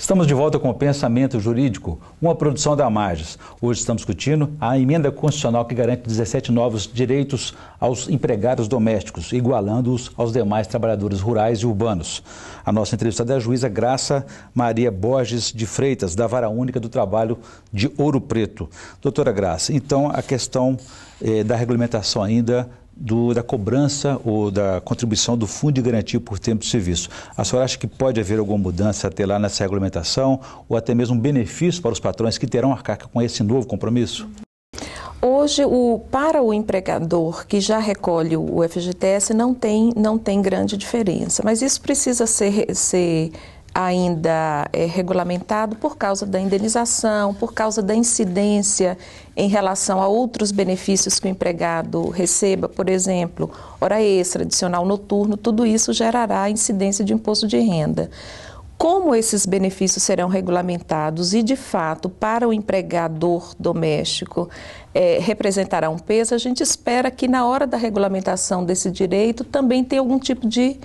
Estamos de volta com o Pensamento Jurídico, uma produção da Magis. Hoje estamos discutindo a emenda constitucional que garante 17 novos direitos aos empregados domésticos, igualando-os aos demais trabalhadores rurais e urbanos. A nossa entrevistada é a juíza Graça Maria Borges de Freitas, da Vara Única do Trabalho de Ouro Preto. Doutora Graça, então a questão da regulamentação ainda da cobrança ou da contribuição do Fundo de Garantia por Tempo de Serviço. A senhora acha que pode haver alguma mudança até lá nessa regulamentação ou até mesmo um benefício para os patrões que terão arcar com esse novo compromisso? Hoje, para o empregador que já recolhe o FGTS não tem grande diferença, mas isso precisa ser ainda regulamentado por causa da indenização, por causa da incidência em relação a outros benefícios que o empregado receba, por exemplo, hora extra, adicional noturno, tudo isso gerará incidência de imposto de renda. Como esses benefícios serão regulamentados e, de fato, para o empregador doméstico representará um peso, a gente espera que na hora da regulamentação desse direito também tenha algum tipo de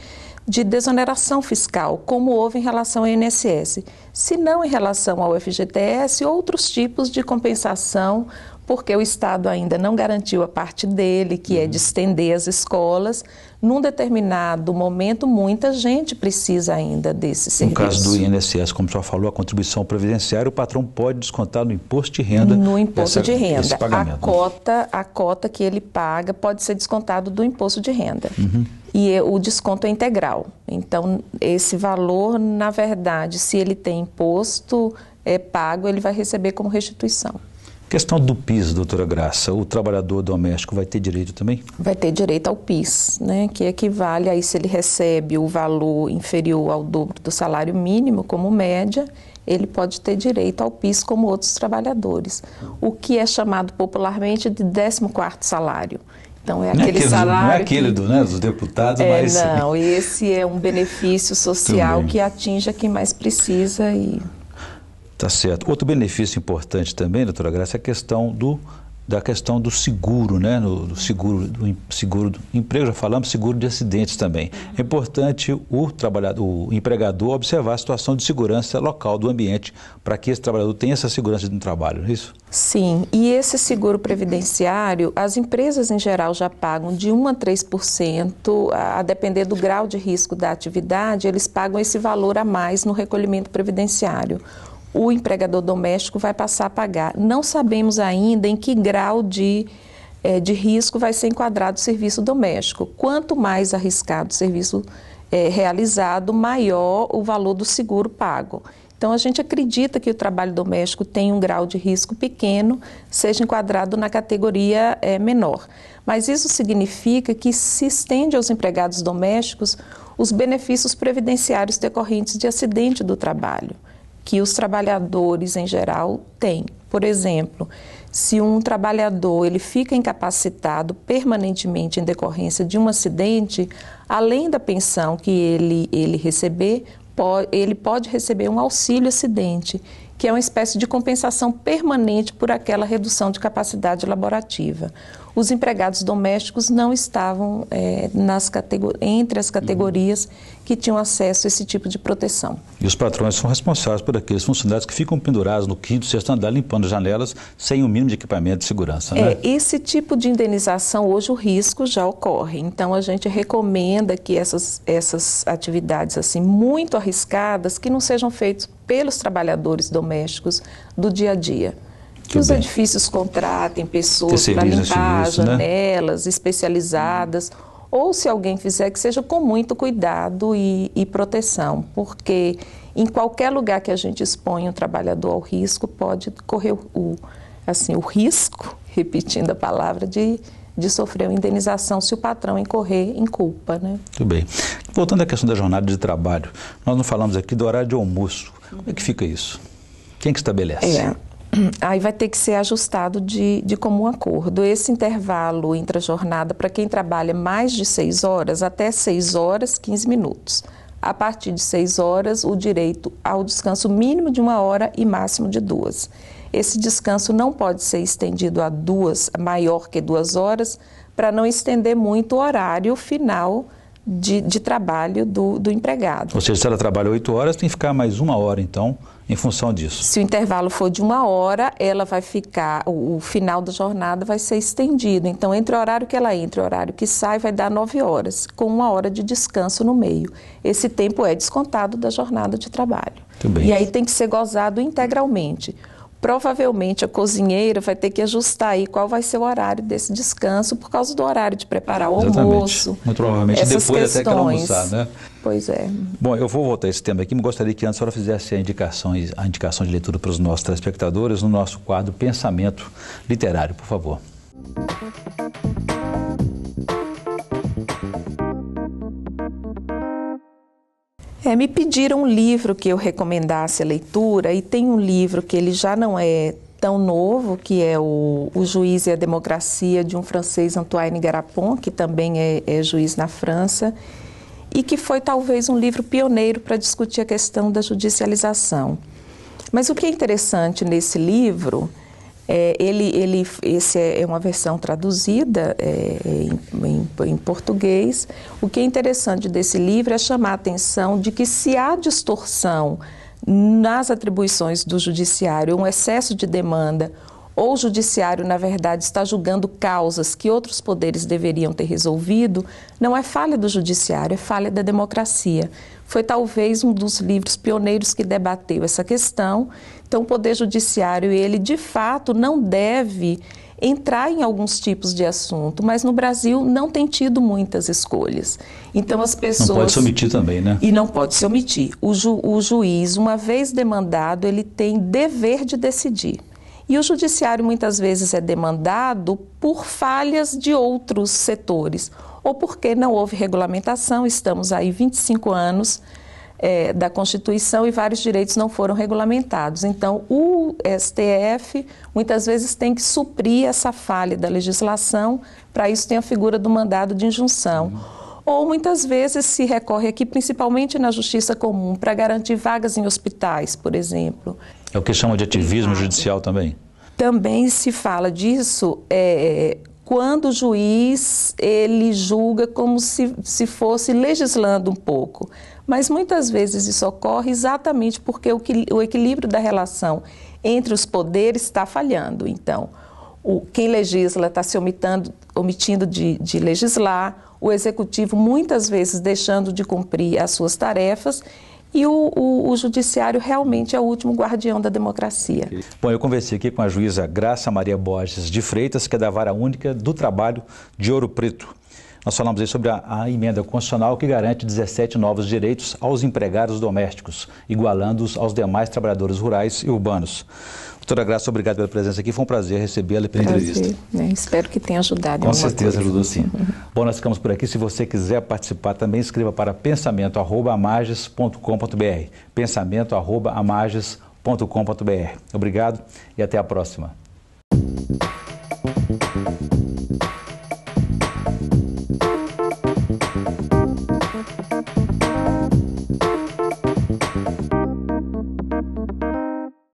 desoneração fiscal, como houve em relação ao INSS. Se não em relação ao FGTS, outros tipos de compensação, porque o Estado ainda não garantiu a parte dele, que é de estender as escolas. Num determinado momento, muita gente precisa ainda desse serviço. No caso do INSS, como a senhora falou, a contribuição previdenciária, o patrão pode descontar no imposto de renda. No imposto de renda. A cota que ele paga pode ser descontado do imposto de renda. E o desconto é integral. Então, esse valor, na verdade, se ele tem imposto pago, ele vai receber como restituição. Questão do PIS, doutora Graça, o trabalhador doméstico vai ter direito também? Vai ter direito ao PIS, né, que equivale aí se ele recebe o valor inferior ao dobro do salário mínimo como média, ele pode ter direito ao PIS como outros trabalhadores, o que é chamado popularmente de 14º salário. Então, é aquele salário... Não é aquele dos deputados, mas... Não, esse é um benefício social que atinge quem mais precisa e... Tá certo. Outro benefício importante também, doutora Graça, é a questão da questão do seguro, né? Do seguro do emprego, já falamos, seguro de acidentes também. É importante o empregador observar a situação de segurança local do ambiente para que esse trabalhador tenha essa segurança no trabalho, não é isso? Sim, e esse seguro previdenciário, as empresas em geral já pagam de 1% a 3%, a depender do grau de risco da atividade, eles pagam esse valor a mais no recolhimento previdenciário. O empregador doméstico vai passar a pagar. Não sabemos ainda em que grau de risco vai ser enquadrado o serviço doméstico. Quanto mais arriscado o serviço realizado, maior o valor do seguro pago. Então, a gente acredita que o trabalho doméstico tem um grau de risco pequeno, seja enquadrado na categoria menor. Mas isso significa que se estende aos empregados domésticos os benefícios previdenciários decorrentes de acidente do trabalho, que os trabalhadores em geral têm. Por exemplo, se um trabalhador ele fica incapacitado permanentemente em decorrência de um acidente, além da pensão que ele receber, ele pode receber um auxílio acidente, que é uma espécie de compensação permanente por aquela redução de capacidade laborativa. Os empregados domésticos não estavam entre as categorias que tinham acesso a esse tipo de proteção. E os patrões são responsáveis por aqueles funcionários que ficam pendurados no quinto, sexto andar, limpando janelas, sem o mínimo de equipamento de segurança, né? Esse tipo de indenização, hoje o risco já ocorre. Então, a gente recomenda que essas atividades assim muito arriscadas, que não sejam feitas pelos trabalhadores domésticos do dia a dia. Que os edifícios contratem pessoas para limpar janelas especializadas, ou se alguém fizer, que seja com muito cuidado e proteção, porque em qualquer lugar que a gente expõe um trabalhador ao risco, pode correr o risco, repetindo a palavra, de sofrer uma indenização se o patrão incorrer em culpa, né? Muito bem. Voltando à questão da jornada de trabalho, nós não falamos aqui do horário de almoço. Como é que fica isso? Quem que estabelece? Aí vai ter que ser ajustado de comum acordo. Esse intervalo intra-jornada, para quem trabalha mais de 6 horas, até 6 horas, 15 minutos. A partir de 6 horas, o direito ao descanso mínimo de 1 hora e máximo de 2. Esse descanso não pode ser estendido a maior que 2 horas, para não estender muito o horário final de trabalho do empregado. Ou seja, se ela trabalha 8 horas, tem que ficar mais 1 hora, então, em função disso. Se o intervalo for de 1 hora, ela vai ficar, o final da jornada vai ser estendido. Então, entre o horário que ela entra e o horário que sai, vai dar 9 horas, com 1 hora de descanso no meio. Esse tempo é descontado da jornada de trabalho. Muito bem. E aí tem que ser gozado integralmente. Provavelmente a cozinheira vai ter que ajustar aí qual vai ser o horário desse descanso por causa do horário de preparar o almoço. Muito provavelmente depois até que ela almoçar, né? Pois é. Bom, eu vou voltar a esse tema aqui, mas gostaria que antes a senhora fizesse a indicação de leitura para os nossos telespectadores no nosso quadro Pensamento Literário, por favor. Me pediram um livro que eu recomendasse a leitura, e tem um livro que ele já não é tão novo, que é o Juiz e a Democracia, de um francês, Antoine Garapon, que também é juiz na França, e que foi talvez um livro pioneiro para discutir a questão da judicialização. Mas o que é interessante nesse livro, esse é uma versão traduzida em português. O que é interessante desse livro é chamar a atenção de que se há distorção nas atribuições do judiciário, um excesso de demanda, ou o judiciário, na verdade, está julgando causas que outros poderes deveriam ter resolvido, não é falha do judiciário, é falha da democracia. Foi talvez um dos livros pioneiros que debateu essa questão. Então, o Poder Judiciário, ele de fato não deve entrar em alguns tipos de assunto, mas no Brasil não tem tido muitas escolhas. Então, as pessoas... Não pode se omitir também, né? E não pode se omitir. O juiz, uma vez demandado, ele tem dever de decidir. E o judiciário muitas vezes é demandado por falhas de outros setores, ou porque não houve regulamentação. Estamos aí 25 anos da Constituição e vários direitos não foram regulamentados. Então, o STF muitas vezes tem que suprir essa falha da legislação, para isso tem a figura do mandado de injunção. Ou muitas vezes se recorre aqui, principalmente na justiça comum, para garantir vagas em hospitais, por exemplo. É o que chamam de ativismo judicial também? Também se fala disso quando o juiz ele julga como se fosse legislando um pouco. Mas muitas vezes isso ocorre exatamente porque o equilíbrio da relação entre os poderes está falhando. Então, quem legisla está se omitindo de legislar, o executivo muitas vezes deixando de cumprir as suas tarefas, e o judiciário realmente é o último guardião da democracia. Bom, eu conversei aqui com a juíza Graça Maria Borges de Freitas, que é da Vara Única do Trabalho de Ouro Preto. Nós falamos aí sobre a emenda constitucional que garante 17 novos direitos aos empregados domésticos, igualando-os aos demais trabalhadores rurais e urbanos. Doutora Graça, obrigado pela presença aqui. Foi um prazer recebê-la pela entrevista. Espero que tenha ajudado. Com certeza ajudou, sim. Bom, nós ficamos por aqui. Se você quiser participar também, escreva para pensamento@amages.com.br. pensamento@amages.com.br. Obrigado e até a próxima.